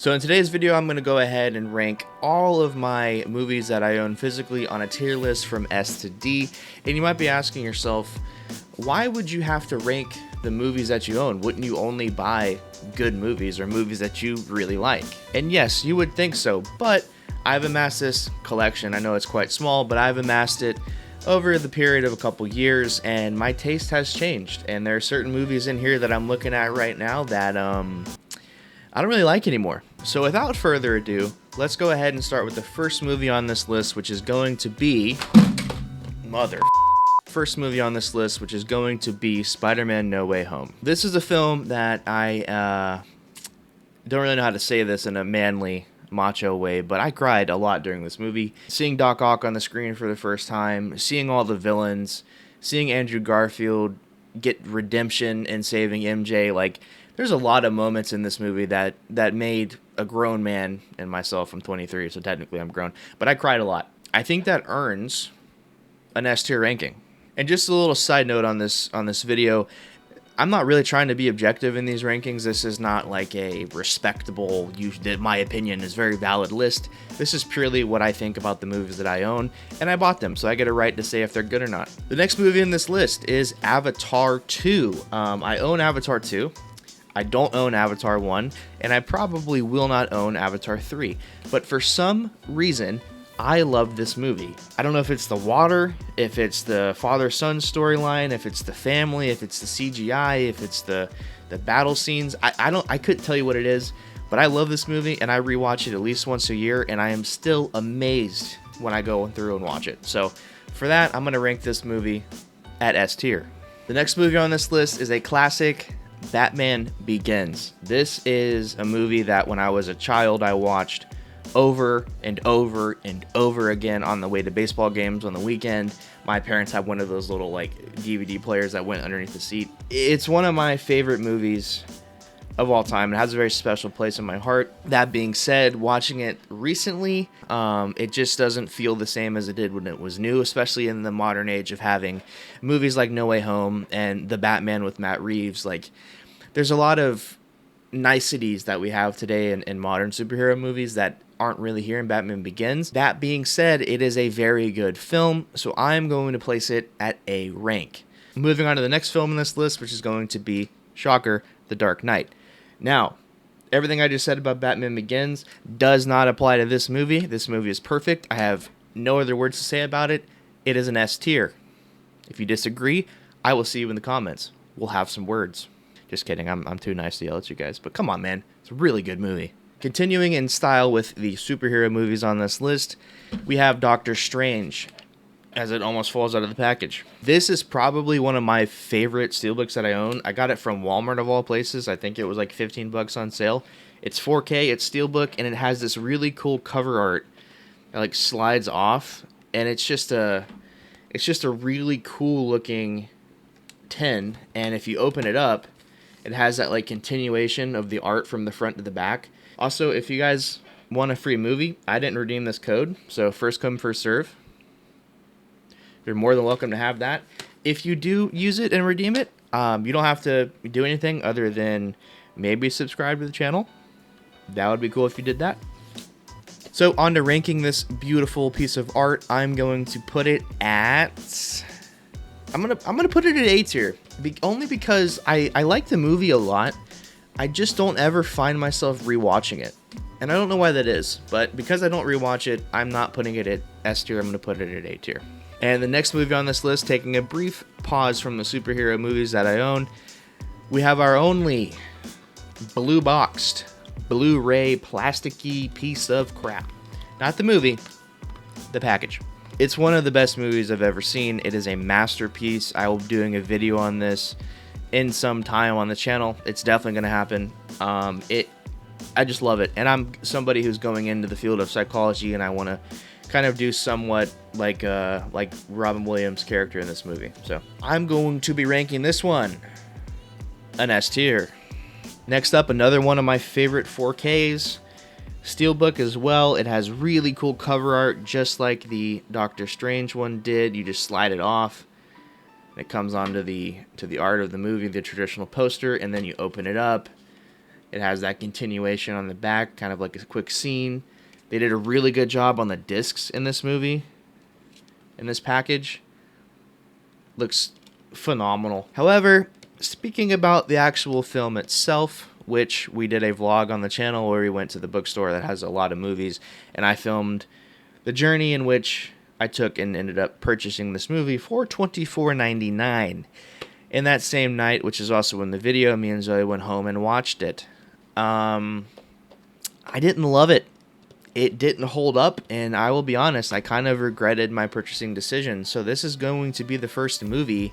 So in today's video, I'm going to go ahead and rank all of my movies that I own physically on a tier list from S to D. And you might be asking yourself, why would you have to rank the movies that you own? Wouldn't you only buy good movies or movies that you really like? And yes, you would think so, but I've amassed this collection. I know it's quite small, but I've amassed it over the period of a couple years, and my taste has changed. And there are certain movies in here that I'm looking at right now that I don't really like anymore. So without further ado, let's go ahead and start with the first movie on this list, which is going to be first movie on this list, which is going to be Spider-Man No Way Home. This is a film that I don't really know how to say this in a manly, macho way, but I cried a lot during this movie. Seeing Doc Ock on the screen for the first time, seeing all the villains, seeing Andrew Garfield get redemption and saving MJ, like, there's a lot of moments in this movie that made a grown man, and myself, I'm 23, so technically I'm grown, but I cried a lot. I think that earns an S tier ranking. And just a little side note on this video, I'm not really trying to be objective in these rankings. This is not like a respectable, my opinion is very valid list. This is purely what I think about the movies that I own, and I bought them, so I get a right to say if they're good or not. The next movie in this list is Avatar 2. I own Avatar 2. I don't own Avatar 1, and I probably will not own Avatar 3. But for some reason, I love this movie. I don't know if it's the water, if it's the father-son storyline, if it's the family, if it's the CGI, if it's the battle scenes. I couldn't tell you what it is, but I love this movie, and I rewatch it at least once a year, and I am still amazed when I go through and watch it. So for that, I'm going to rank this movie at S tier. The next movie on this list is a classic, Batman Begins. This is a movie that when I was a child I watched over and over and over again on the way to baseball games on the weekend. My parents had one of those little like DVD players that went underneath the seat. It's one of my favorite movies of all time. It has a very special place in my heart. That being said, watching it recently, it just doesn't feel the same as it did when it was new, especially in the modern age of having movies like No Way Home and The Batman with Matt Reeves. Like, there's a lot of niceties that we have today in modern superhero movies that aren't really here in Batman Begins. That being said, it is a very good film, so I'm going to place it at a rank. Moving on to the next film in this list, which is going to be, shocker, The Dark Knight. Now, everything I just said about Batman Begins does not apply to this movie. This movie is perfect. I have no other words to say about it. It is an S tier. If you disagree, I will see you in the comments. We'll have some words. Just kidding. I'm too nice to yell at you guys. But come on, man. It's a really good movie. Continuing in style with the superhero movies on this list, we have Doctor Strange, as it almost falls out of the package. This is probably one of my favorite Steelbooks that I own. I got it from Walmart of all places. I think it was like 15 bucks on sale. It's 4K, it's Steelbook, and it has this really cool cover art that like slides off, and it's just a really cool looking tin, and if you open it up, it has that like continuation of the art from the front to the back. Also, if you guys want a free movie, I didn't redeem this code, so first come, first serve. You're more than welcome to have that. If you do use it and redeem it, you don't have to do anything other than maybe subscribe to the channel. That would be cool if you did that. So on to ranking this beautiful piece of art, I'm going to put it at... I'm gonna put it at A tier, only because I like the movie a lot. I just don't ever find myself rewatching it, and I don't know why that is. But because I don't rewatch it, I'm not putting it at S tier. I'm gonna put it at A tier. And the next movie on this list, taking a brief pause from the superhero movies that I own, we have our only blue boxed, Blu-ray plasticky piece of crap. Not the movie, the package. It's one of the best movies I've ever seen. It is a masterpiece. I will be doing a video on this in some time on the channel. It's definitely going to happen. I just love it. And I'm somebody who's going into the field of psychology, and I want to kind of do somewhat like Robin Williams' character in this movie. So I'm going to be ranking this one an S tier. Next up, another one of my favorite 4Ks. Steelbook as well. It has really cool cover art, just like the Doctor Strange one did. You just slide it off. It comes onto the art of the movie, the traditional poster, and then you open it up. It has that continuation on the back, kind of like a quick scene. They did a really good job on the discs in this movie, in this package. Looks phenomenal. However, speaking about the actual film itself, which we did a vlog on the channel where we went to the bookstore that has a lot of movies, and I filmed the journey in which I took and ended up purchasing this movie for $24.99. In that same night, which is also in the video, me and Zoe went home and watched it. I didn't love it. It didn't hold up, and I will be honest, I kind of regretted my purchasing decision. So this is going to be the first movie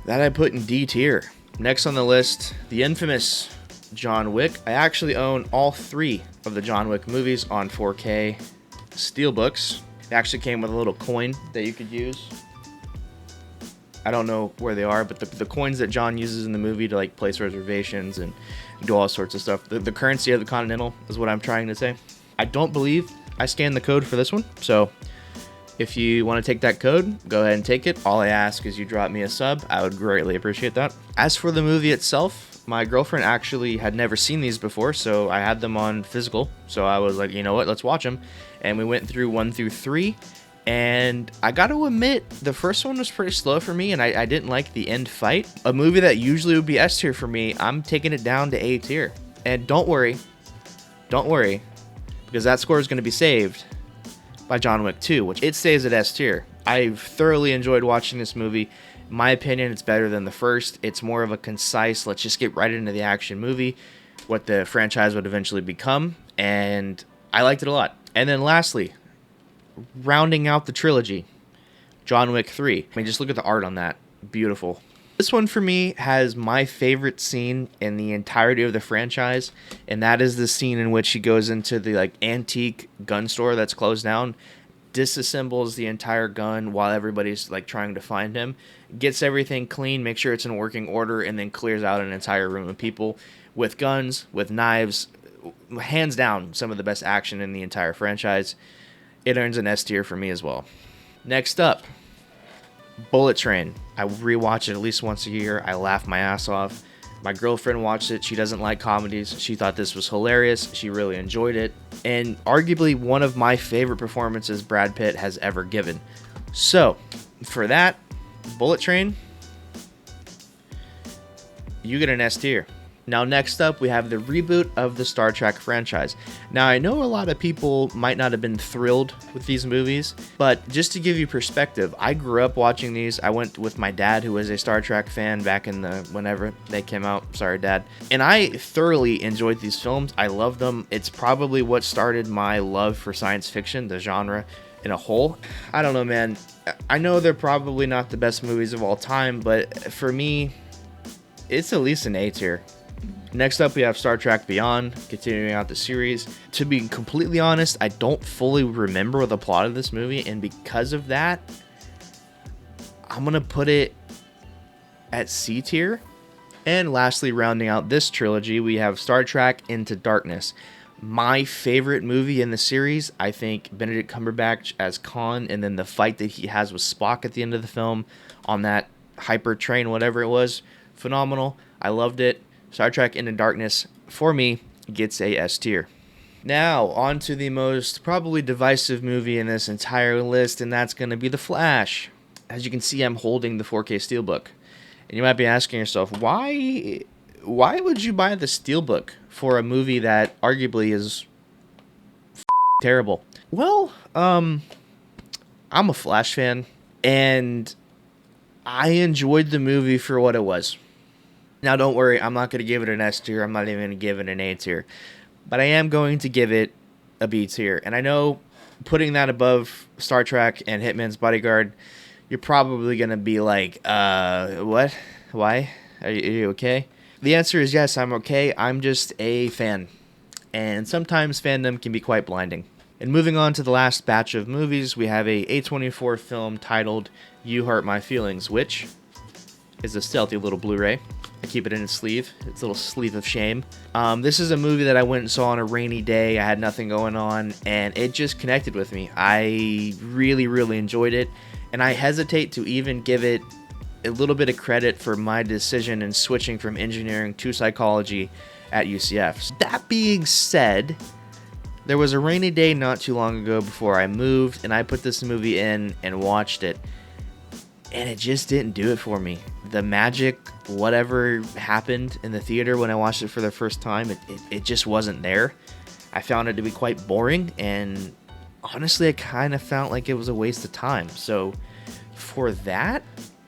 that I put in D tier. Next on the list, the infamous John Wick. I actually own all 3 of the John Wick movies on 4K Steelbooks. It actually came with a little coin that you could use. I don't know where they are, but the coins that John uses in the movie to like place reservations and do all sorts of stuff. The currency of the Continental is what I'm trying to say. I don't believe I scanned the code for this one, so if you want to take that code, go ahead and take it. All I ask is you drop me a sub. I would greatly appreciate that. As for the movie itself, my girlfriend actually had never seen these before, so I had them on physical. So I was like, you know what, let's watch them. And we went through 1 through 3. And I got to admit, the first one was pretty slow for me, and I didn't like the end fight. A movie that usually would be S tier for me, I'm taking it down to A tier. And don't worry, because that score is going to be saved by John Wick 2, which it stays at S tier. I've thoroughly enjoyed watching this movie. In my opinion, it's better than the first. It's more of a concise, let's just get right into the action movie, what the franchise would eventually become, and I liked it a lot. And then lastly, rounding out the trilogy, John Wick 3. I mean, just look at the art on that. Beautiful. This one for me has my favorite scene in the entirety of the franchise, and that is the scene in which he goes into the like antique gun store that's closed down, disassembles the entire gun while everybody's like trying to find him, gets everything clean, makes sure it's in working order, and then clears out an entire room of people with guns, with knives. Hands down, some of the best action in the entire franchise. It earns an S tier for me as well. Next up, Bullet Train. I rewatch it at least once a year. I laugh my ass off. My girlfriend watched it. She doesn't like comedies. She thought this was hilarious. She really enjoyed it. And arguably one of my favorite performances Brad Pitt has ever given. So, for that, Bullet Train, you get an S tier. Now, next up, we have the reboot of the Star Trek franchise. Now, I know a lot of people might not have been thrilled with these movies, but just to give you perspective, I grew up watching these. I went with my dad, who was a Star Trek fan back in the whenever they came out. Sorry, Dad. And I thoroughly enjoyed these films. I love them. It's probably what started my love for science fiction, the genre in a whole. I don't know, man. I know they're probably not the best movies of all time, but for me, it's at least an A tier. Next up, we have Star Trek Beyond, continuing out the series. To be completely honest, I don't fully remember the plot of this movie, and because of that, I'm going to put it at C tier. And lastly, rounding out this trilogy, we have Star Trek Into Darkness. My favorite movie in the series. I think Benedict Cumberbatch as Khan, and then the fight that he has with Spock at the end of the film on that hyper train, whatever it was, phenomenal. I loved it. Star Trek Into Darkness, for me, gets a S tier. Now, on to the most probably divisive movie in this entire list, and that's going to be The Flash. As you can see, I'm holding the 4K Steelbook. And you might be asking yourself, why would you buy the Steelbook for a movie that arguably is terrible? Well, I'm a Flash fan, and I enjoyed the movie for what it was. Now, don't worry, I'm not going to give it an S tier. I'm not even going to give it an A tier. But I am going to give it a B tier. And I know putting that above Star Trek and Hitman's Bodyguard, you're probably going to be like, what? Why? Are you okay? The answer is yes, I'm okay. I'm just a fan. And sometimes fandom can be quite blinding. And moving on to the last batch of movies, we have a A24 film titled You Hurt My Feelings, which is a stealthy little Blu-ray. I keep it in its sleeve. It's a little sleeve of shame. This is a movie that I went and saw on a rainy day. I had nothing going on, and it just connected with me. I really, really enjoyed it, and I hesitate to even give it a little bit of credit for my decision in switching from engineering to psychology at UCF. That being said, there was a rainy day not too long ago before I moved, and I put this movie in and watched it, and it just didn't do it for me. The magic, whatever happened in the theater when I watched it for the first time, it just wasn't there. I found it to be quite boring, and honestly, I kind of felt like it was a waste of time. So for that,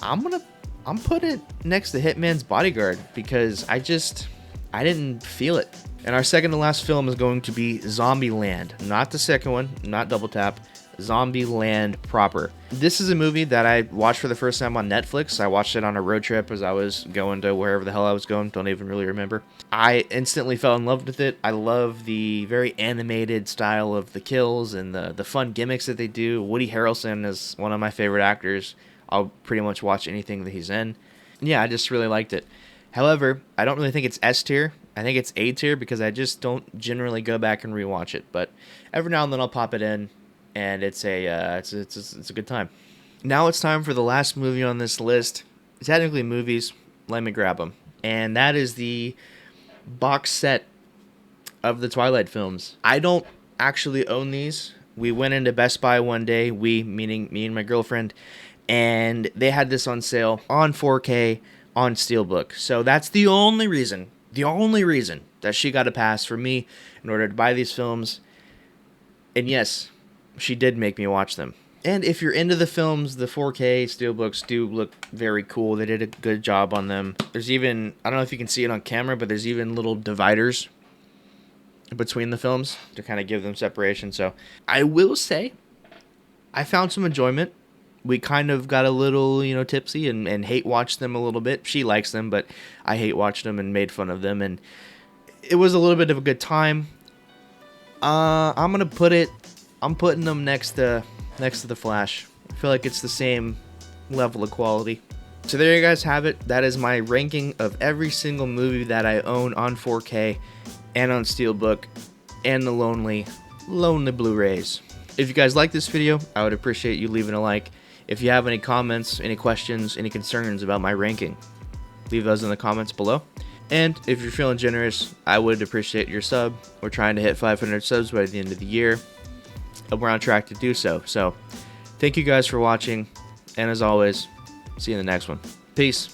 I'm putting it next to Hitman's Bodyguard, because I didn't feel it. And our second to last film is going to be Zombieland. Not the second one, not Double Tap, Zombieland proper. This is a movie that I watched for the first time on Netflix. I watched it on a road trip as I was going to wherever the hell I was going. Don't even really remember. I instantly fell in love with it. I love the very animated style of the kills and the fun gimmicks that they do. Woody Harrelson is one of my favorite actors. I'll pretty much watch anything that he's in. Yeah, I just really liked it. However, I don't really think it's S tier. I think it's A tier because I just don't generally go back and rewatch it. But every now and then I'll pop it in, and it's a good time. Now it's time for the last movie on this list. Technically movies, let me grab them. And that is the box set of the Twilight films. I don't actually own these. We went into Best Buy one day, we meaning me and my girlfriend, and they had this on sale on 4K on Steelbook. So that's the only reason that she got a pass for me in order to buy these films. And yes, she did make me watch them. And if you're into the films, the 4K Steelbooks do look very cool. They did a good job on them. There's even, I don't know if you can see it on camera, but there's even little dividers between the films to kind of give them separation. So I will say, I found some enjoyment. We kind of got a little, tipsy and hate watched them a little bit. She likes them, but I hate watched them and made fun of them. And it was a little bit of a good time. I'm putting them next to The Flash. I feel like it's the same level of quality. So there you guys have it. That is my ranking of every single movie that I own on 4K and on Steelbook and the lonely Blu-rays. If you guys like this video, I would appreciate you leaving a like. If you have any comments, any questions, any concerns about my ranking, leave those in the comments below. And if you're feeling generous, I would appreciate your sub. We're trying to hit 500 subs by the end of the year, and we're on track to do so. So thank you guys for watching, and as always, see you in the next one. Peace.